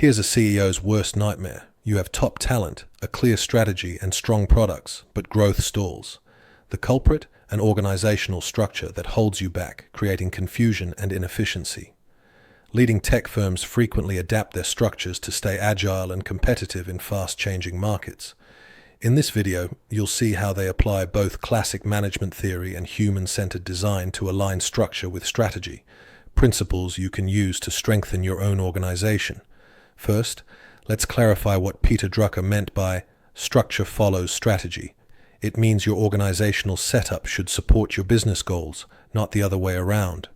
Here's a CEO's worst nightmare. You have top talent, a clear strategy, and strong products, but growth stalls. The culprit? An organizational structure that holds you back, creating confusion and inefficiency. Leading tech firms frequently adapt their structures to stay agile and competitive in fast-changing markets. In this video, you'll see how they apply both classic management theory and human-centered design to align structure with strategy, principles you can use to strengthen your own organization. First, let's clarify what Peter Drucker meant by structure follows strategy. It means your organizational setup should support your business goals, not the other way around.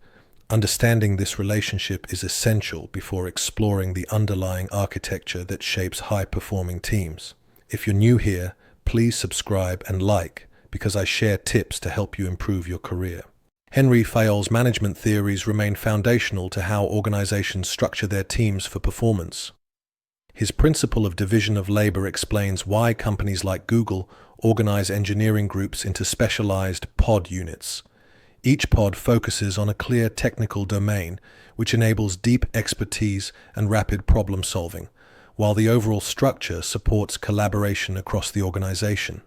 Understanding this relationship is essential before exploring the underlying architecture that shapes high-performing teams. If you're new here, please subscribe and like, because I share tips to help you improve your career. Henry Fayol's management theories remain foundational to how organizations structure their teams for performance. His principle of division of labor explains why companies like Google organize engineering groups into specialized pod units. Each pod focuses on a clear technical domain, which enables deep expertise and rapid problem solving, while the overall structure supports collaboration across the organization.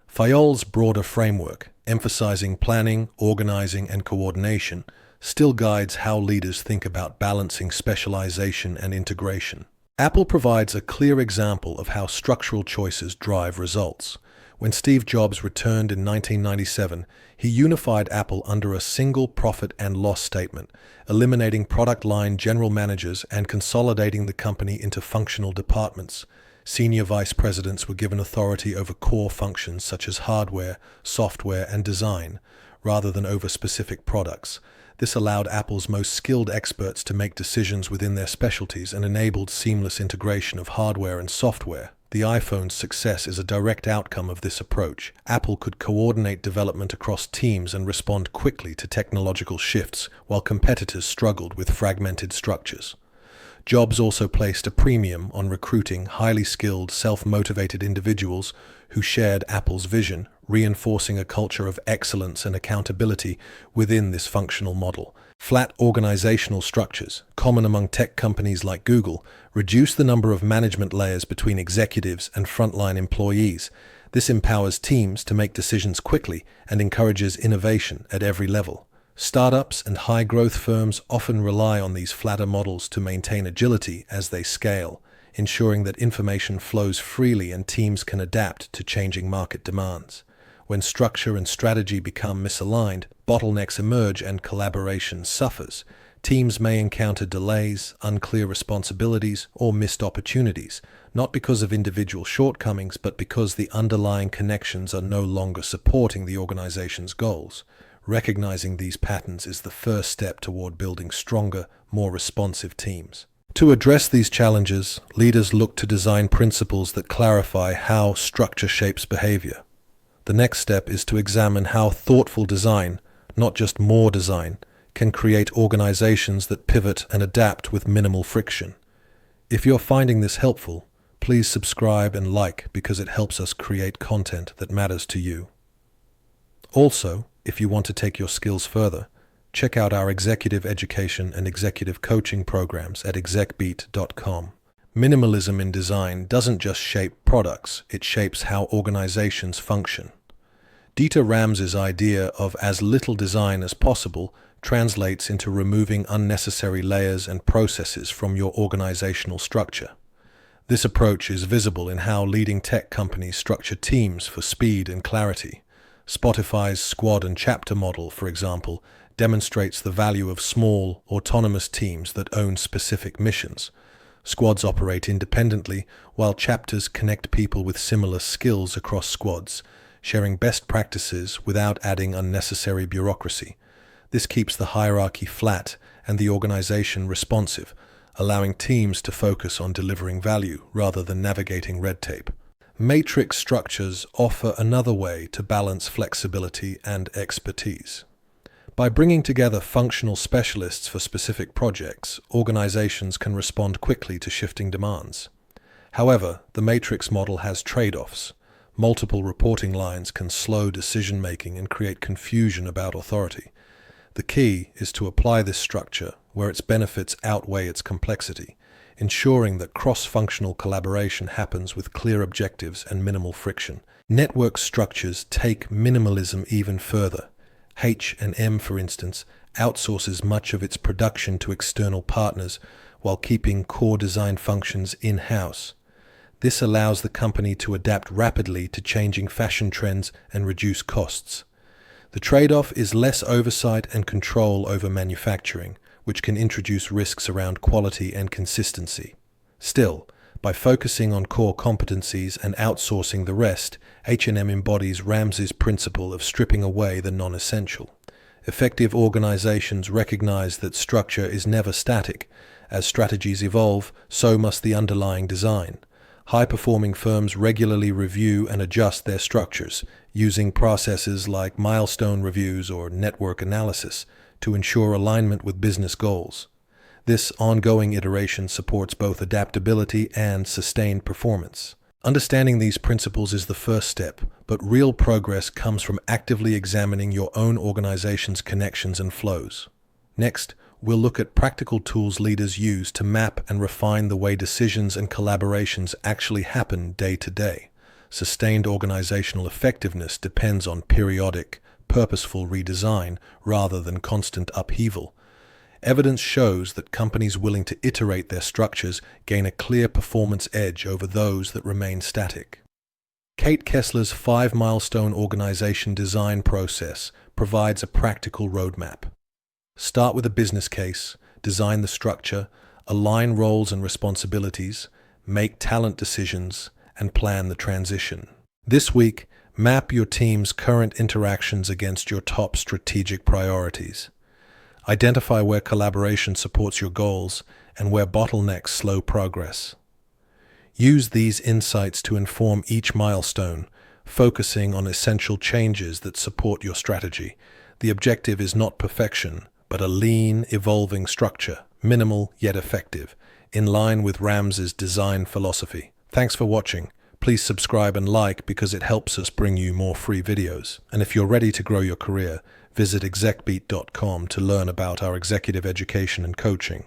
Fayol's broader framework, emphasizing planning, organizing, and coordination, still guides how leaders think about balancing specialization and integration. Apple provides a clear example of how structural choices drive results. When Steve Jobs returned in 1997, he unified Apple under a single profit and loss statement, eliminating product line general managers and consolidating the company into functional departments. Senior vice presidents were given authority over core functions such as hardware, software, and design, rather than over specific products. This allowed Apple's most skilled experts to make decisions within their specialties and enabled seamless integration of hardware and software. The iPhone's success is a direct outcome of this approach. Apple could coordinate development across teams and respond quickly to technological shifts, while competitors struggled with fragmented structures. Jobs also placed a premium on recruiting highly skilled, self-motivated individuals who shared Apple's vision, reinforcing a culture of excellence and accountability within this functional model. Flat organizational structures, common among tech companies like Google, reduce the number of management layers between executives and frontline employees. This empowers teams to make decisions quickly and encourages innovation at every level. Startups and high-growth firms often rely on these flatter models to maintain agility as they scale, ensuring that information flows freely and teams can adapt to changing market demands. When structure and strategy become misaligned, bottlenecks emerge and collaboration suffers. Teams may encounter delays, unclear responsibilities, or missed opportunities, not because of individual shortcomings, but because the underlying connections are no longer supporting the organization's goals. Recognizing these patterns is the first step toward building stronger, more responsive teams. To address these challenges, leaders look to design principles that clarify how structure shapes behavior. The next step is to examine how thoughtful design, not just more design, can create organizations that pivot and adapt with minimal friction. If you're finding this helpful, please subscribe and like, because it helps us create content that matters to you. Also, if you want to take your skills further, check out our executive education and executive coaching programs at execbeat.com. Minimalism in design doesn't just shape products, it shapes how organizations function. Dieter Rams's idea of as little design as possible translates into removing unnecessary layers and processes from your organizational structure. This approach is visible in how leading tech companies structure teams for speed and clarity. Spotify's squad and chapter model, for example, demonstrates the value of small, autonomous teams that own specific missions. Squads operate independently, while chapters connect people with similar skills across squads, sharing best practices without adding unnecessary bureaucracy. This keeps the hierarchy flat and the organization responsive, allowing teams to focus on delivering value rather than navigating red tape. Matrix structures offer another way to balance flexibility and expertise. By bringing together functional specialists for specific projects, organizations can respond quickly to shifting demands. However, the matrix model has trade-offs. Multiple reporting lines can slow decision-making and create confusion about authority. The key is to apply this structure where its benefits outweigh its complexity. ensuring that cross-functional collaboration happens with clear objectives and minimal friction. Network structures take minimalism even further. H&M, for instance, outsources much of its production to external partners while keeping core design functions in-house. This allows the company to adapt rapidly to changing fashion trends and reduce costs. The trade-off is less oversight and control over manufacturing, which can introduce risks around quality and consistency. Still, by focusing on core competencies and outsourcing the rest, H&M embodies Ramsey's principle of stripping away the non-essential. Effective organizations recognize that structure is never static. As strategies evolve, so must the underlying design. High-performing firms regularly review and adjust their structures, using processes like milestone reviews or network analysis to ensure alignment with business goals. This ongoing iteration supports both adaptability and sustained performance. Understanding these principles is the first step, but real progress comes from actively examining your own organization's connections and flows. Next, we'll look at practical tools leaders use to map and refine the way decisions and collaborations actually happen day to day. Sustained organizational effectiveness depends on periodic, purposeful redesign rather than constant upheaval. Evidence shows that companies willing to iterate their structures gain a clear performance edge over those that remain static. Kate Kesler's 5-milestone organization design process provides a practical roadmap. Start with a business case, design the structure, align roles and responsibilities, make talent decisions, and plan the transition. This week, map your team's current interactions against your top strategic priorities. Identify where collaboration supports your goals and where bottlenecks slow progress. Use these insights to inform each milestone, focusing on essential changes that support your strategy. The objective is not perfection, but a lean, evolving structure, minimal yet effective, in line with Ramsey's design philosophy. Thanks for watching. Please subscribe and like because it helps us bring you more free videos. And if you're ready to grow your career, visit execbeat.com to learn about our executive education and coaching.